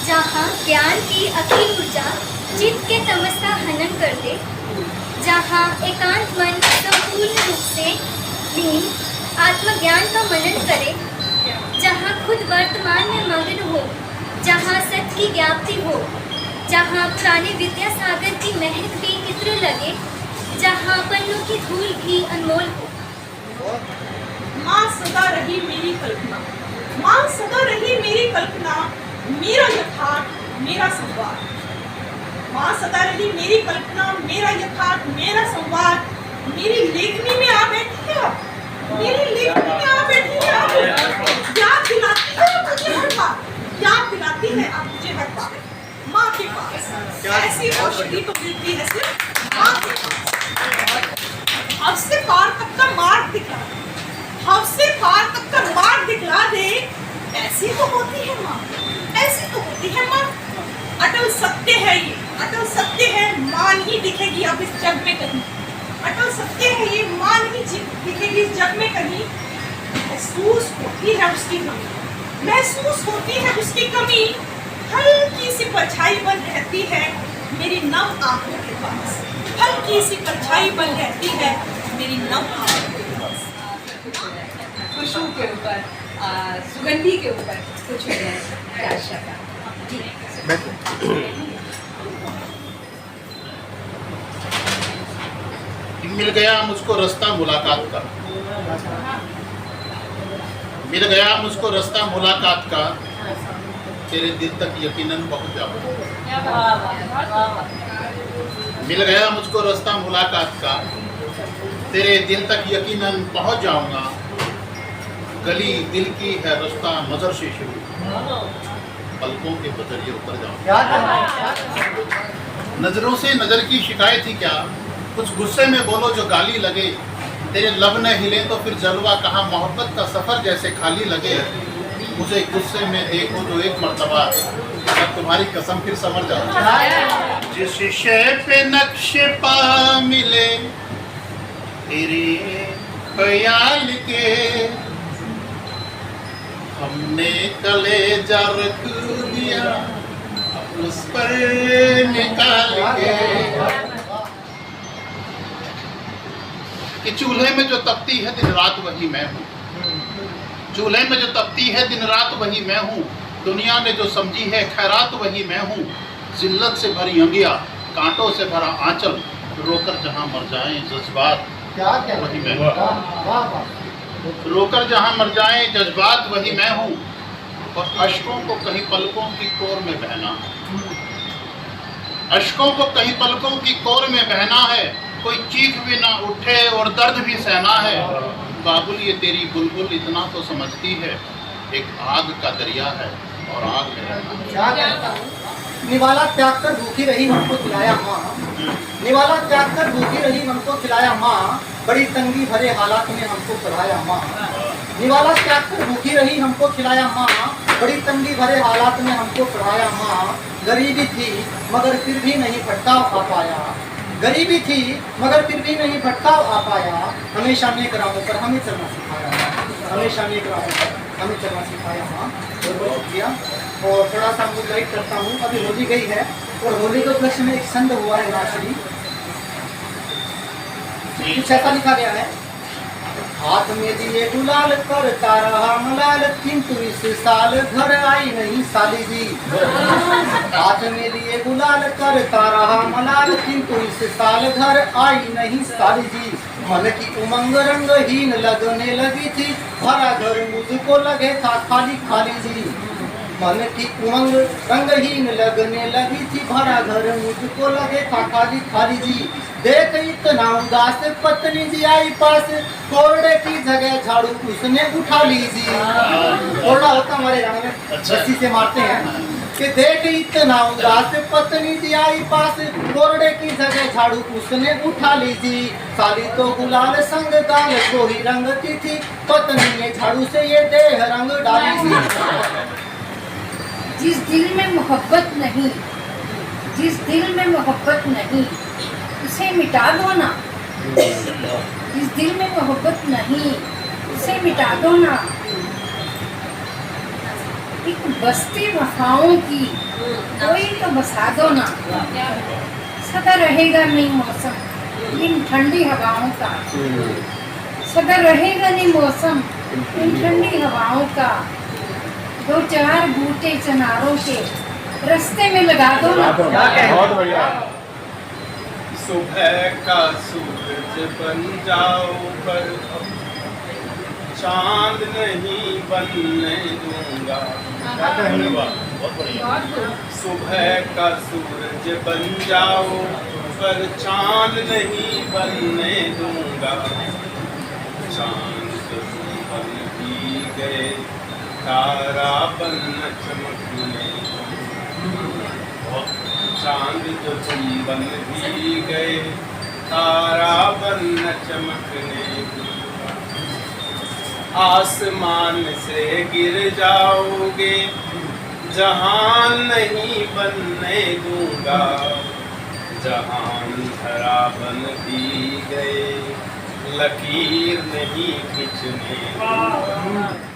जहाँ ज्ञान की अखिल ऊर्जा चित्त के तमसा हनन कर दे, जहाँ एकांत मन संपूर्ण रूप से लीन आत्मज्ञान का मनन करे, जहाँ खुद वर्तमान में मग्न हो, जहाँ सत्य की ज्ञाप्ति हो, जहाँ पुराने विद्या सागर की महक भी इत्र लगे, जहाँ पन्नों की धूल भी अनमोल हो। माँ सदा रही मेरी कल्पना, माँ सदा रही मेरी कल्पना, मेरा यथार्थ मेरा संवाद। माँ सदा रही मेरी कल्पना, मेरा यथार्थ मेरा संवाद। मेरी लेखनी में आ बैठी है, मेरी लेखनी में आ बैठी है। याद दिलाती है मुझे हर बार, याद दिलाती है आप मुझे हर बार। माँ के पास ऐसी औषधि तो मिलती है सिर्फ माँ के पास। अब से पार तक का मार्ग दिखला, अब से पार तक का मार्ग दिखला दे। ऐसी तो होती है माँ, ऐसी तो होती है माँ। अटल सत्य है ये, अटल सत्य है। माँ नहीं दिखेगी अब इस जग में कहीं, अटल सत्य है ये। माँ नहीं दिखेगी इस जग में कहीं। महसूस होती है उसकी कमी, महसूस होती है उसकी कमी। हल्की सी परछाई बन रहती है मेरी नम आंखों के पास, हल्की सी परछाई बन रहती है मेरी नम आंखों के पास। खुशबू के ऊपर, सुगंधी के ऊपर कुछ क्या शक। मिल गया मुझको रास्ता मुलाकात का, मिल गया मुझको रास्ता मुलाकात का, तेरे दिल तक यकीनन पहुंच जाऊंगा। मिल गया मुझको रास्ता मुलाकात का, तेरे दिल तक यकीनन पहुंच जाऊंगा। गली दिल की है रास्ता नजर से शुरू, पलकों के बजरिए उतर जाऊंगा। नजरों से नजर की शिकायत ही क्या, कुछ गुस्से में बोलो जो गाली लगे। तेरे लब न हिले तो फिर जलवा कहाँ, मोहब्बत का सफर जैसे खाली लगे। मुझे गुस्से में देखो तो एक मर्तबा, अगर तुम्हारी कसम फिर समझ जाओ। जिस शय पे नक्शे पा मिले तेरे ख्याल के, हमने कलेजा रख दिया उस पर निकाल के। कि चूल्हे में जो तपती है दिन रात वही मैं हूँ, चूल्हे में जो तपती है दिन रात वही मैं हूँ। दुनिया ने जो समझी है खैरात वही मैं हूँ। जिल्लत से भरी अंगिया, कांटों से भरा आंचल, रोकर जहाँ मर जाएं जज्बात वही मैं हूँ। रोकर जहाँ मर जाएं जज्बात वही मैं हूँ। और अश्कों को कहीं पलकों की कोर में बहना, अश्कों को कहीं पलकों की कोर में बहना है। कोई चीख भी ना उठे और दर्द भी सहना है। बाबुल ये तेरी बुलबुल इतना तो समझती है, एक आग का दरिया है और आग में रहना। निवाला त्याग कर भूखी रही हमको खिलाया माँ, निवाला त्याग कर भूखी रही हमको खिलाया माँ। बड़ी तंगी भरे हालात में हमको पढ़ाया माँ, निवाला त्याग कर भूखी रही हमको खिलाया माँ। बड़ी तंगी भरे हालात में हमको पढ़ाया माँ। गरीबी थी मगर फिर भी नहीं भटकाव आ पाया, गरीबी थी मगर फिर भी नहीं भटकाव आ पाया। हमेशा नेक राहों पर हमें चलना सिखाया, हमेशा नेक राहों पर हमें चलना सिखाया माँ। बहुत बहुत शुक्रिया। और थोड़ा सा मोटिवेट करता हूँ, अभी होली गई है और होली के उपलक्ष्य में एक संद हुआ है राशि, कुछ ऐसा लिखा गया है। हाथ में लिए गुलाल करता रहा मलाल, किंतु इस साल घर आई नहीं साली जी। हाथ में लिए गुलाल करता रहा मलाल, किंतु इस साल घर आई नहीं साली जी। मन की उमंग रंगहीन लगने लगी थी, भरा घर मुझको लगे था खाली खाली जी। मन की उमंग रंगहीन लगने लगी थी, भरा घर मुझको लगे था खाली खाली जी। देख इतना उदास पत्नी जी आई पास, कोरडे की जगह झाड़ू उसने उठा ली जी। कोरडा होता हमारे गाँव में, रस्सी से मारते हैं। कि देख इतना उदास पत्नी जी आई पास, कोरडे की जगह झाड़ू उसने उठा ली जी। साली तो गुलाल संग गाल को ही रंगती थी, पत्नी ने झाड़ू से ये देह रंग डाली जी। जिस दिल में मोहब्बत नहीं, जिस दिल में मोहब्बत नहीं, उसे मिटा दो ना। जिस दिल में मोहब्बत नहीं, उसे मिटा दो ना। एक बस्ती वफाओं की कोई तो बसा दो ना। सदा रहेगा नहीं मौसम इन ठंडी हवाओं का, सदा रहेगा नहीं मौसम इन ठंडी हवाओं का। दो चार बूटे चनारों के रास्ते में लगा दो ना। बहुत बढ़िया। सुबह का सूरज बन जाओ पर चांद नहीं बनने दूंगा। बहुत बढ़िया। सुबह का सूरज बन जाओ पर चांद नहीं बनने दूंगा। चांद बन भी गए तारा बन चमकने, चांद जो तुम बन भी गए तारा बन चमकने। आसमान से गिर जाओगे जहान नहीं बनने दूंगा। जहान धरा बन भी गए लकीर नहीं खींचने दूंगा।